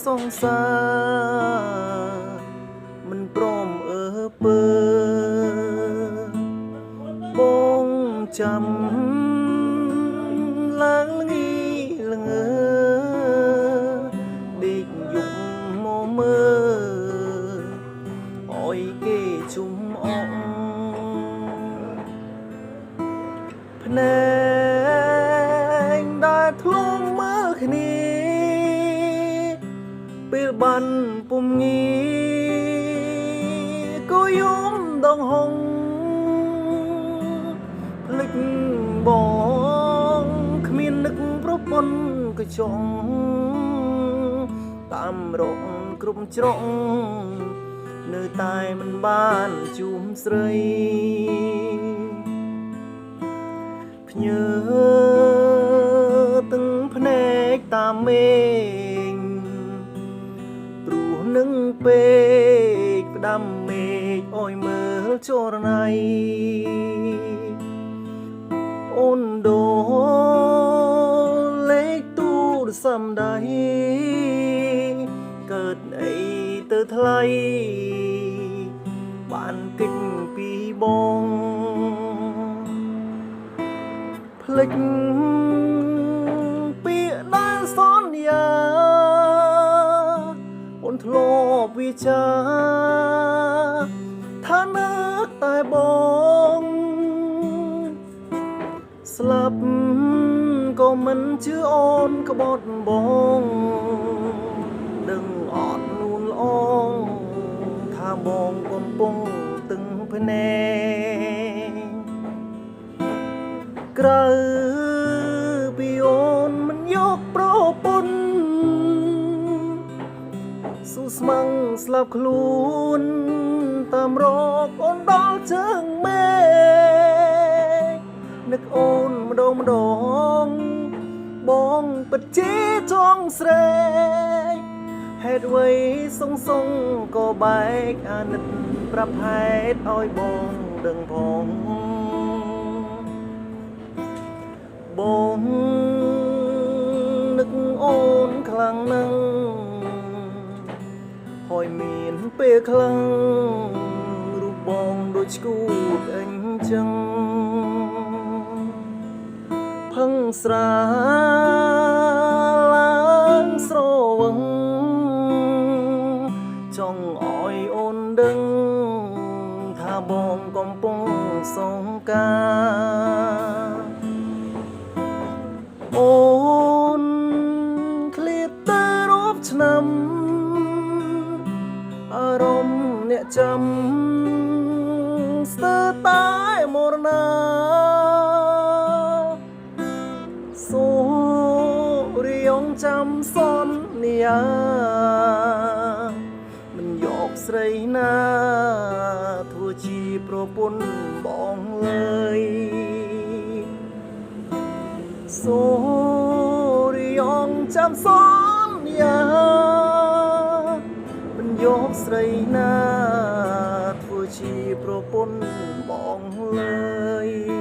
សងសារមិនព្រមពើបងចាំឡើងងីលងើដេកយប់មកមើអោយគេជុំអងភ្នែកដែលធ្លុំមើលគ្នាពេលបានពុំងាក៏យំដងហងភ្លេចបងគ្មាននឹកប្រពន្ធក៏ចង់តាមរកគ្រប់ច្រកនៅតែមិនបានជួមស្រីភ្ញើទាំងភ្នែកតាមមេឃព្រោះនឹងពេកផ្ដាំមេឃអោយមើលចរណៃអូនដូរលេខទូរស័ព្ទដៃកើតអីទៅថ្លៃបានគិតពីបងភ្លេចពាក្យដែលសន្យាអូនធ្លាប់វិចាថានឹកតែបងស្លាប់ក៏មិនជឿអូនក្បត់បងដឹងអត់នួនល្អងថាបងកំពុងទឹងភ្នែកក្រៅពីអូនមិនយកប្រពន្ធស៊ូស្មឹងស្លាប់ខ្លួនតាមរកអូនដល់ជើងមេនឹកអូនម្ដងបងពិតជាចង់ស្រែកហេតុអ្វីសងក៏បែកអាណិតប្រាប់ហេតុឲ្យបងដឹងផងបងនឹកអូនខ្លាំងណាស់ហើយមានពេលខ្លាំងរូបបងដូចឈួតអញ្ចឹងផឹងស្រាឡើងស្រវឹងចង់ឲ្យអូនដឹងថាបងកំពុងសង្ការអូនឃ្លាតតែរាប់ឆ្នាំអារម្មណ៍អ្នកចាំស្ទើរតែមរណាសូរីងចាំសន្យាមិនយកស្រីណាធ្វើជាប្រពន្ធបងឡើយសូរីងចាំសន្យាមិនយកស្រីណាធ្វើជាប្រពន្ធបងឡើយ